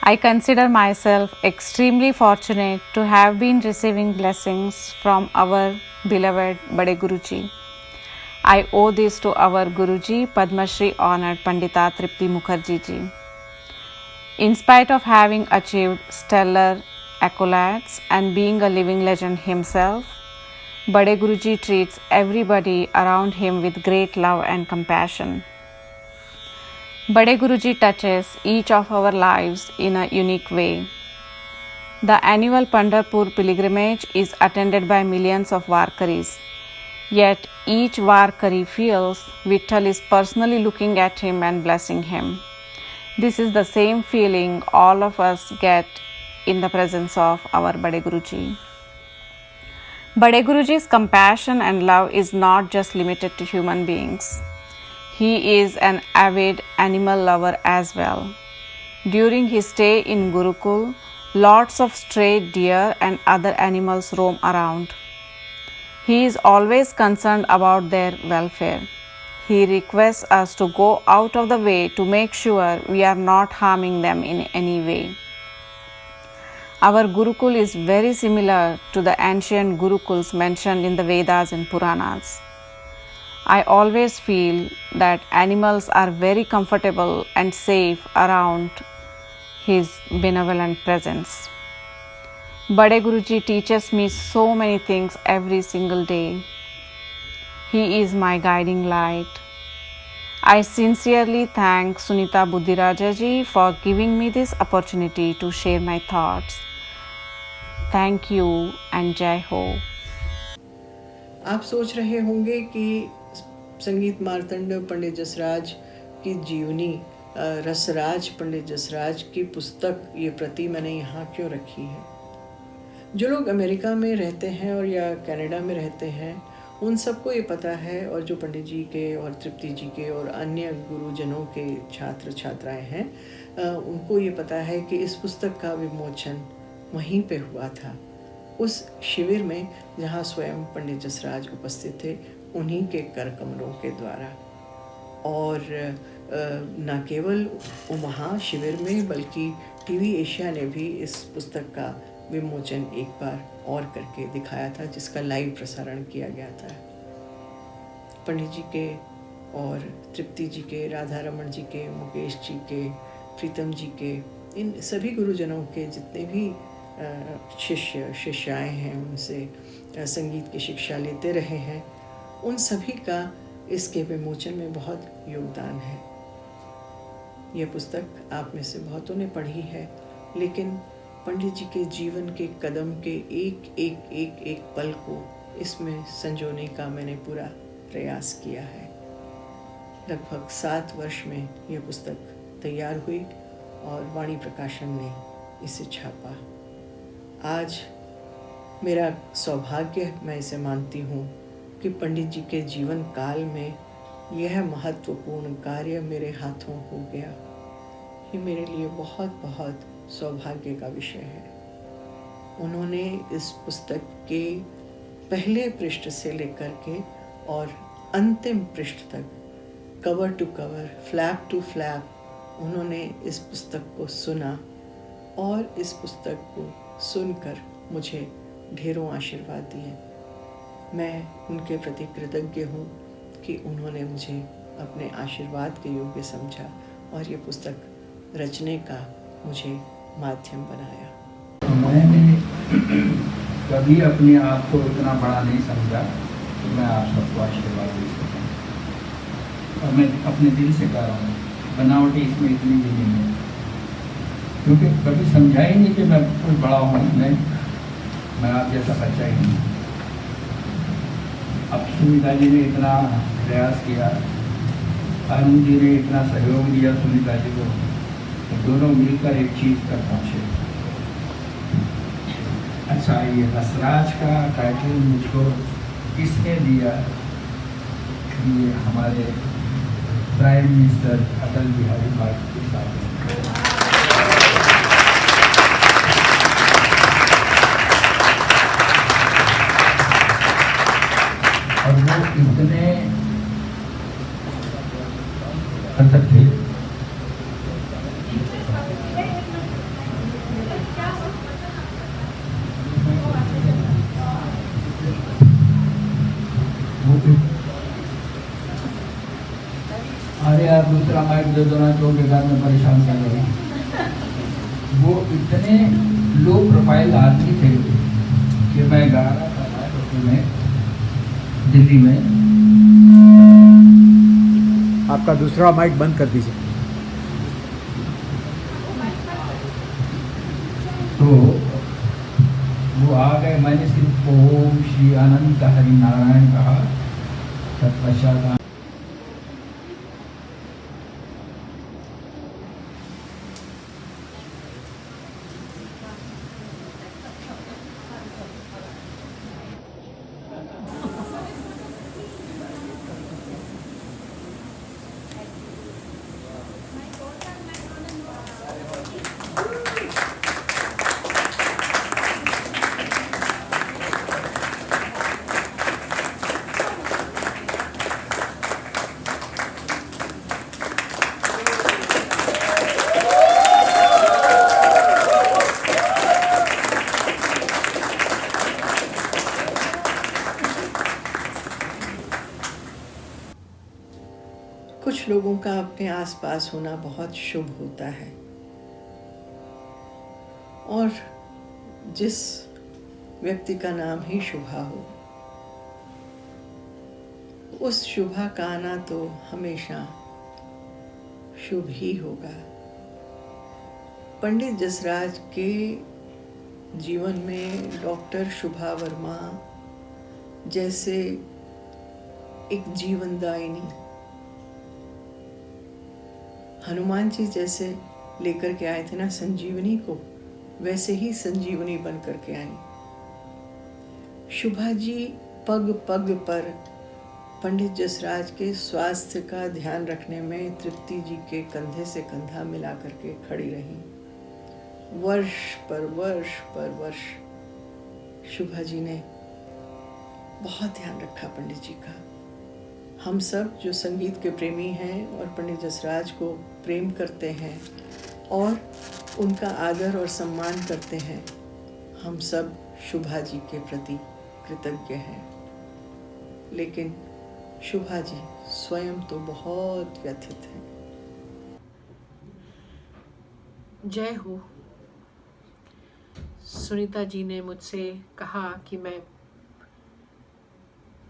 I consider myself extremely fortunate to have been receiving blessings from our beloved Bade Guruji. I owe this to our Guruji, Padma Shri honored Pandita Tripti Mukherjee ji. In spite of having achieved stellar accolades and being a living legend himself, Bade Guruji treats everybody around him with great love and compassion. Bade Guruji touches each of our lives in a unique way. The annual Pandharpur pilgrimage is attended by millions of Varkaris. Yet each Varkari feels Vitthal is personally looking at him and blessing him. This is the same feeling all of us get in the presence of our Bade Guruji. Bade Guruji's compassion and love is not just limited to human beings. He is an avid animal lover as well. During his stay in Gurukul, lots of stray deer and other animals roam around. He is always concerned about their welfare. He requests us to go out of the way to make sure we are not harming them in any way. Our Gurukul is very similar to the ancient Gurukuls mentioned in the Vedas and Puranas. I always feel that animals are very comfortable and safe around his benevolent presence. Bade Guruji teaches me so many things every single day. He is my guiding light. I sincerely thank Sunita Buddhiraja ji for giving me this opportunity to share my thoughts. Thank you and Jai Ho. आप सोच रहे होंगे कि संगीत मार्तंड पंडित जसराज की जीवनी, रसराज पंडित जसराज की पुस्तक, ये प्रति मैंने यहाँ क्यों रखी है। जो लोग अमेरिका में रहते हैं और या कनाडा में रहते हैं उन सबको ये पता है, और जो पंडित जी के और तृप्ति जी के और अन्य गुरुजनों के छात्र छात्राएं हैं उनको ये पता है कि इस पुस्तक का विमोचन वहीं पे हुआ था, उस शिविर में जहाँ स्वयं पंडित जसराज उपस्थित थे, उन्हीं के कर कमलों के द्वारा। और न केवल वहाँ शिविर में बल्कि टीवी एशिया ने भी इस पुस्तक का विमोचन एक बार और करके दिखाया था, जिसका लाइव प्रसारण किया गया था। पंडित जी के और तृप्ति जी के, राधा रमन जी के, मुकेश जी के, प्रीतम जी के, इन सभी गुरुजनों के जितने भी शिष्य शिष्याएँ हैं, उनसे संगीत की शिक्षा लेते रहे हैं, उन सभी का इसके विमोचन में बहुत योगदान है। यह पुस्तक आप में से बहुतों ने पढ़ी है, लेकिन पंडित जी के जीवन के कदम के एक पल को इसमें संजोने का मैंने पूरा प्रयास किया है। लगभग 7 वर्ष में यह पुस्तक तैयार हुई और वाणी प्रकाशन ने इसे छापा। आज मेरा सौभाग्य, मैं इसे मानती हूँ कि पंडित जी के जीवन काल में यह महत्वपूर्ण कार्य मेरे हाथों हो गया, ये मेरे लिए बहुत बहुत सौभाग्य का विषय है। उन्होंने इस पुस्तक के पहले पृष्ठ से लेकर के और अंतिम पृष्ठ तक, cover to cover, flap to flap, उन्होंने इस पुस्तक को सुना और इस पुस्तक को सुनकर मुझे ढेरों आशीर्वाद दिए। मैं उनके प्रति कृतज्ञ हूँ कि उन्होंने मुझे अपने आशीर्वाद के योग्य समझा और ये पुस्तक रचने का मुझे माध्यम बनाया। मैंने कभी अपने आप को इतना बड़ा नहीं समझा कि मैं आप सबको आशीर्वाद दे सकूँ, और मैं अपने दिल से कह रहा हूँ, बनावटी इसमें इतनी भी नहीं है, क्योंकि कभी समझा ही नहीं कि मैं कोई बड़ा हूँ। मैं आप जैसा बच्चा ही नहीं। अब सुनीता जी ने इतना प्रयास किया, अरुण जी ने इतना सहयोग दिया सुनीता जी को, तो दोनों मिलकर एक चीज़ पर पहुँचे। अच्छा, ये रसराज का टाइटल मुझको किसने दिया? ये हमारे प्राइम मिनिस्टर अटल बिहारी वाजपेयी साहब ने। और वो इतने अंतर थे, अरे यार दूसरा माइक दे दो ना, तो बेकार में परेशान कर रहे हैं। वो इतने लो प्रोफाइल आदमी थे कि मैं गा रहा था में दिल्ली में। आपका दूसरा माइक बंद कर दीजिए। तो वो आ गए, मैंने सिर्फ ओम श्री अनंत हरि नारायण कहा, तत्पश्चात कुछ लोगों का अपने आसपास होना बहुत शुभ होता है, और जिस व्यक्ति का नाम ही शुभा हो, उस शुभा का आना तो हमेशा शुभ ही होगा। पंडित जसराज के जीवन में डॉक्टर शुभा वर्मा जैसे एक जीवनदायिनी, हनुमान जी जैसे लेकर के आए थे ना संजीवनी को, वैसे ही संजीवनी बन करके आई। शुभा जी पग पग पर पंडित जसराज के स्वास्थ्य का ध्यान रखने में तृप्ति जी के कंधे से कंधा मिला करके खड़ी रही। वर्ष पर वर्ष शुभा जी ने बहुत ध्यान रखा पंडित जी का। हम सब जो संगीत के प्रेमी हैं और पंडित जसराज को प्रेम करते हैं और उनका आदर और सम्मान करते हैं, हम सब शुभा जी के प्रति कृतज्ञ हैं। लेकिन शुभा जी स्वयं तो बहुत व्यथित हैं। जय हो। सुनीता जी ने मुझसे कहा कि मैं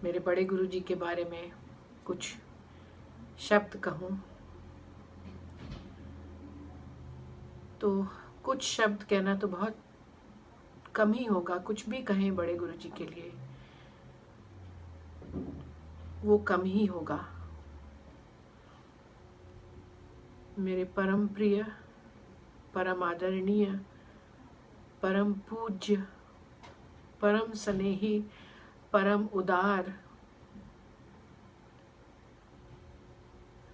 मेरे बड़े गुरुजी के बारे में कुछ शब्द कहूँ, तो कुछ शब्द कहना तो बहुत कम ही होगा। कुछ भी कहें बड़े गुरुजी के लिए वो कम ही होगा। मेरे परम प्रिय, परम आदरणीय, परम पूज्य, परम स्नेही, परम उदार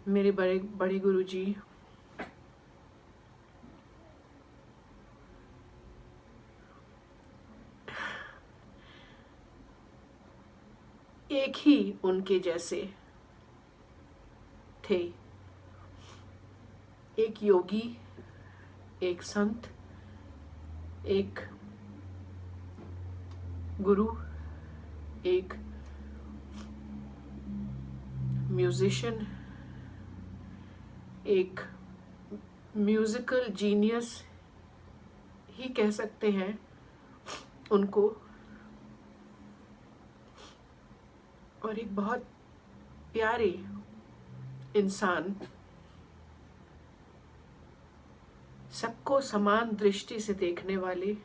मेरे बड़े बड़े गुरुजी एक ही उनके जैसे थे, एक योगी, एक संत, एक गुरु, एक म्यूजिशियन, एक म्यूजिकल जीनियस ही कह सकते हैं उनको, और एक बहुत प्यारे इंसान, सबको समान दृष्टि से देखने वाले,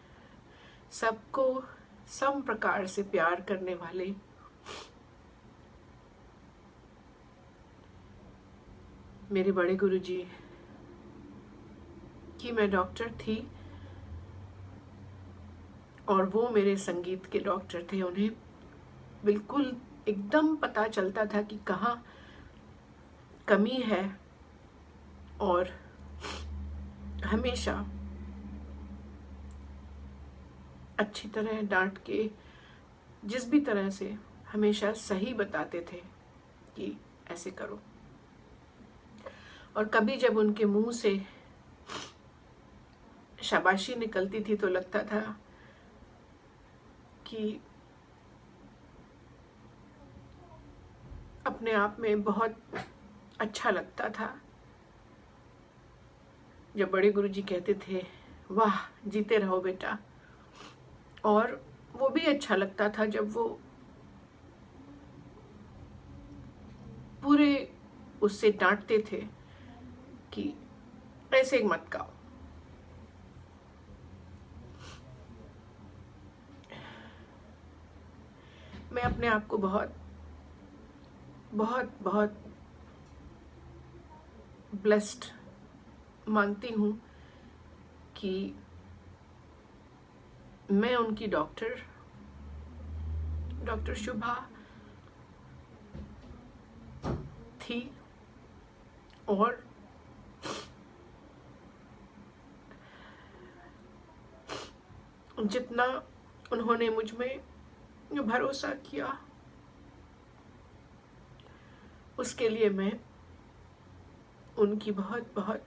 सबको सम प्रकार से प्यार करने वाले, मेरे बड़े गुरुजी की मैं डॉक्टर थी और वो मेरे संगीत के डॉक्टर थे। उन्हें बिल्कुल एकदम पता चलता था कि कहाँ कमी है, और हमेशा अच्छी तरह डांट के, जिस भी तरह से, हमेशा सही बताते थे कि ऐसे करो। और कभी जब उनके मुंह से शाबाशी निकलती थी तो लगता था कि अपने आप में बहुत अच्छा लगता था जब बड़े गुरुजी कहते थे, वाह जीते रहो बेटा। और वो भी अच्छा लगता था जब वो पूरे उससे डांटते थे कि ऐसे मत गाओ। मैं अपने आप को बहुत बहुत बहुत ब्लेस्ड मानती हूँ कि मैं उनकी डॉक्टर शुभा थी, और जितना उन्होंने मुझ में भरोसा किया उसके लिए मैं उनकी बहुत बहुत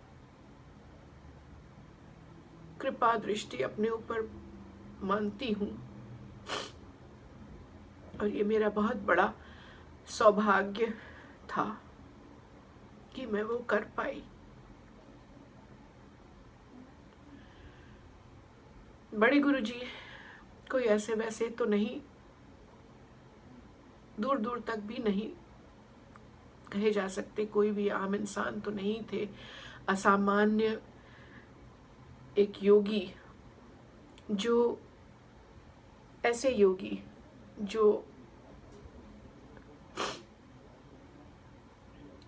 कृपा दृष्टि अपने ऊपर मानती हूँ, और ये मेरा बहुत बड़ा सौभाग्य था कि मैं वो कर पाई। बड़े गुरुजी कोई ऐसे वैसे तो नहीं, दूर दूर तक भी नहीं कहे जा सकते, कोई भी आम इंसान तो नहीं थे। असामान्य एक योगी, जो ऐसे योगी जो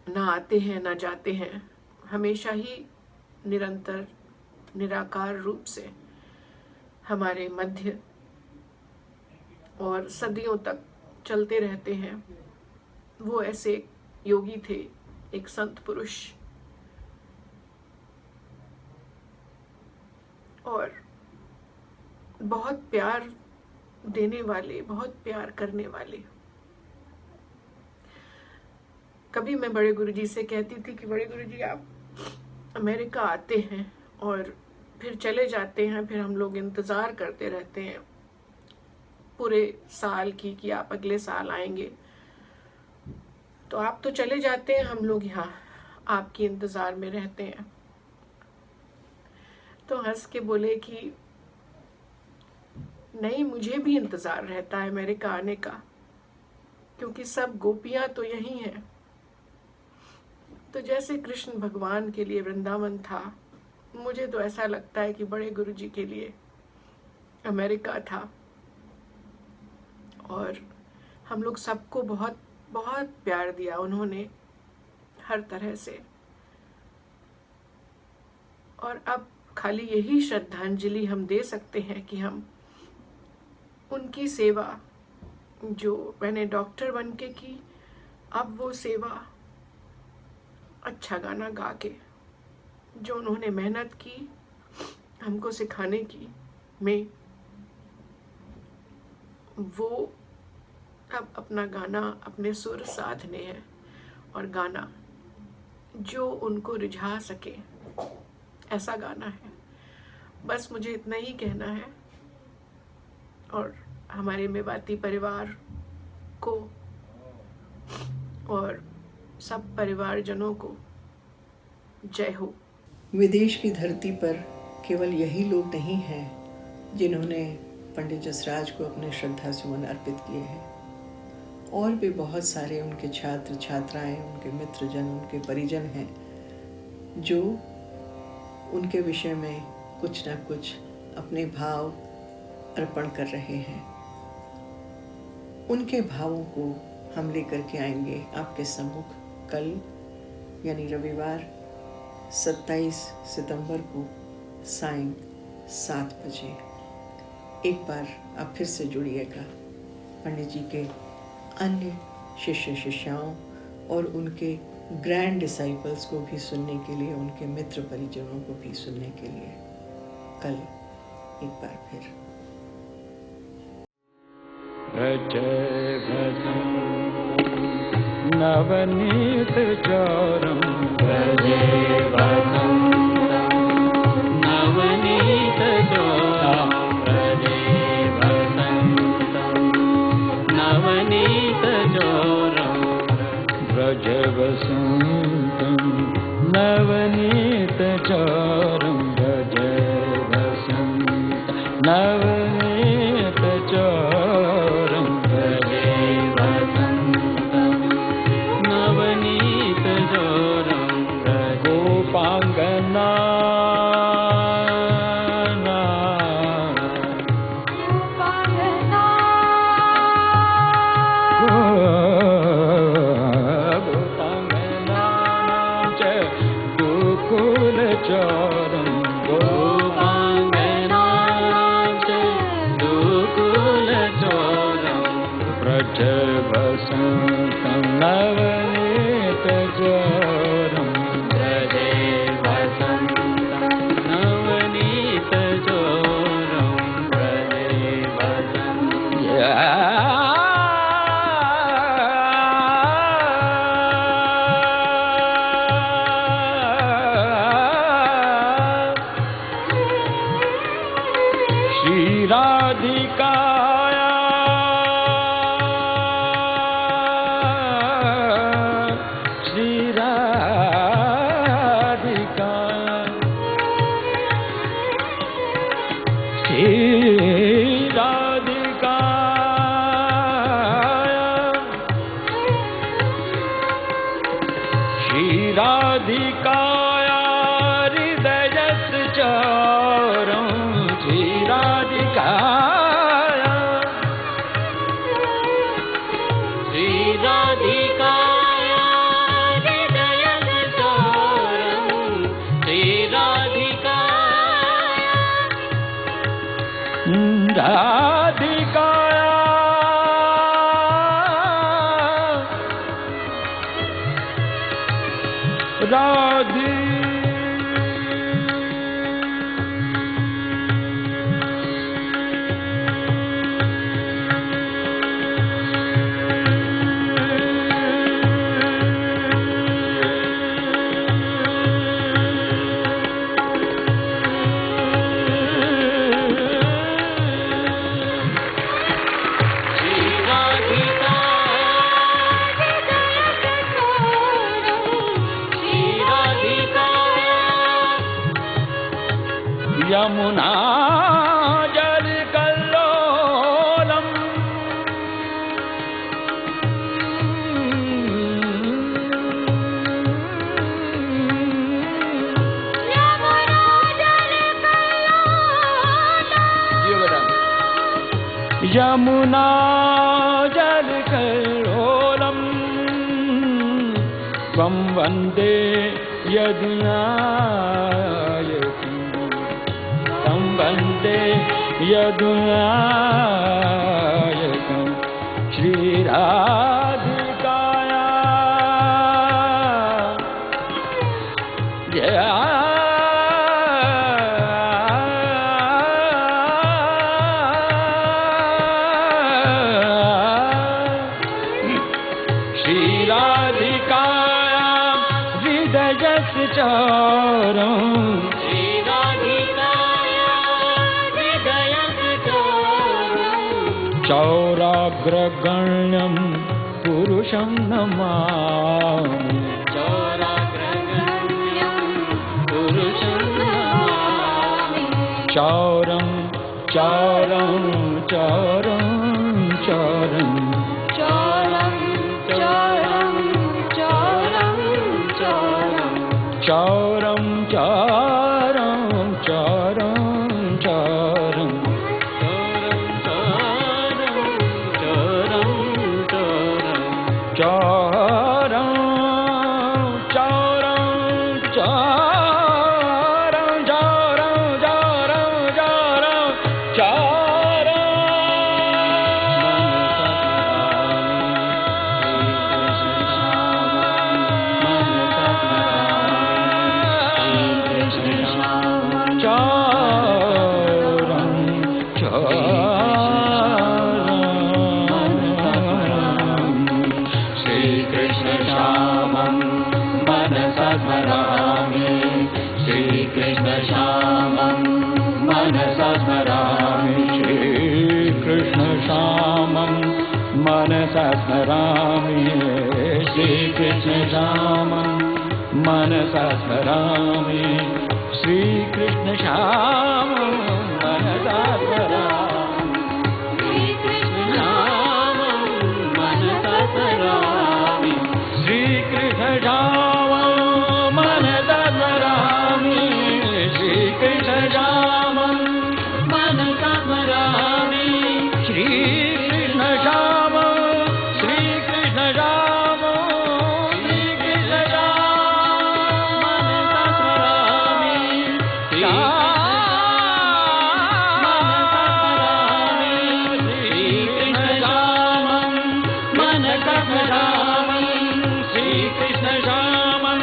ना आते हैं ना जाते हैं, हमेशा ही निरंतर निराकार रूप से हमारे मध्य और सदियों तक चलते रहते हैं। वो ऐसे योगी थे, एक संत पुरुष, और बहुत प्यार देने वाले, बहुत प्यार करने वाले। कभी मैं बड़े गुरुजी से कहती थी कि बड़े गुरुजी आप अमेरिका आते हैं और फिर चले जाते हैं, फिर हम लोग इंतज़ार करते रहते हैं पूरे साल की कि आप अगले साल आएंगे, तो आप तो चले जाते हैं, हम लोग यहाँ आपके इंतज़ार में रहते हैं। तो हंस के बोले कि नहीं, मुझे भी इंतज़ार रहता है अमेरिका आने का, क्योंकि सब गोपियाँ तो यहीं हैं। तो जैसे कृष्ण भगवान के लिए वृंदावन था, मुझे तो ऐसा लगता है कि बड़े गुरुजी के लिए अमेरिका था। और हम लोग सबको बहुत बहुत प्यार दिया उन्होंने, हर तरह से। और अब खाली यही श्रद्धांजलि हम दे सकते हैं कि हम उनकी सेवा जो मैंने डॉक्टर बन के की, अब वो सेवा अच्छा गाना गा के, जो उन्होंने मेहनत की हमको सिखाने की में, वो अब अपना गाना, अपने सुर साधने हैं और गाना जो उनको रिझा सके, ऐसा गाना है। बस मुझे इतना ही कहना है और हमारे मेवाती परिवार को और सब परिवारजनों को जय हो। विदेश की धरती पर केवल यही लोग नहीं हैं जिन्होंने पंडित जसराज को अपने श्रद्धा सुमन अर्पित किए हैं, और भी बहुत सारे उनके छात्र छात्राएं, उनके मित्रजन, उनके परिजन हैं जो उनके विषय में कुछ न कुछ अपने भाव अर्पण कर रहे हैं। उनके भावों को हम लेकर के आएंगे आपके सम्मुख कल यानी रविवार 27 सितंबर को सायं 7 बजे। एक बार आप फिर से जुड़िएगा पंडित जी के अन्य शिष्य शिष्याओं और उनके ग्रैंड डिसाइपल्स को भी सुनने के लिए, उनके मित्र परिजनों को भी सुनने के लिए कल एक बार फिर। नवनीत चौरम भजे वसंतम, नवनीत चौरम भजे वसंतम, नवनीत चौरम भज वसंतम, नवनीत चौरम भज वसंत, नवनीत चौरम भजे वसंतम, नवनीत चौरम गोपांगना चौरम गोपांगना दुकुल चौरम व्रज वसंतम, नवनीत चौरम व्रजे वसंतम, नवनीत चौरम व्रजे वसंतम। राधिकाया श्री राधिका, श्री राधिका, श्री राधिकाया हृदयस चौरम, श्री राधिका, श्री राधिकाया हृदयस चौरम, श्री राधिकाया, राधिकाया राधि यमुना जल कल्लोलम, यमुना जल कल्लोलम, यमुना जल कल्लोलम, त्वं वन्दे यदुनायकम्, वन्दे यदुनायकं, श्री राधिकाया चौराग्रगण्यं पुरुषं नमामि चौरं चौरं चौरं चौरं चौरं चौरं चौरं चौरं चौरं चौरं चौरं श्यामं मनसा स्मरामि श्रीकृष्णश्यामं मनसा स्मरामि श्रीकृष्णश्यामं मनसा स्मरामि श्रीकृष्णश्यामं मनसा स्मरामि श्रीकृष्णश्यामं मनसा स्मरामि श्रीकृष्णश्यामं मनसा स्मरामि श्रीकृष्णश्यामं मनसा स्मरामि श्रीकृष्णश्यामं श्रीकृष्णश्यामं मनसा स्मरामि श्रीकृष्णश्यामं मनसा स्मरामि श्रीकृष्णश्यामं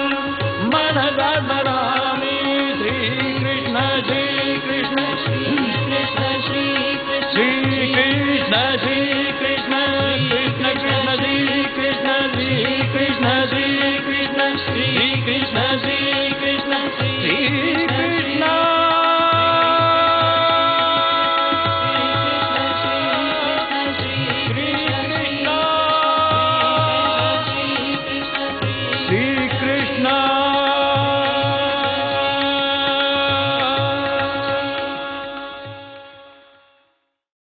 मनसा स्मरामि श्रीकृष्ण जी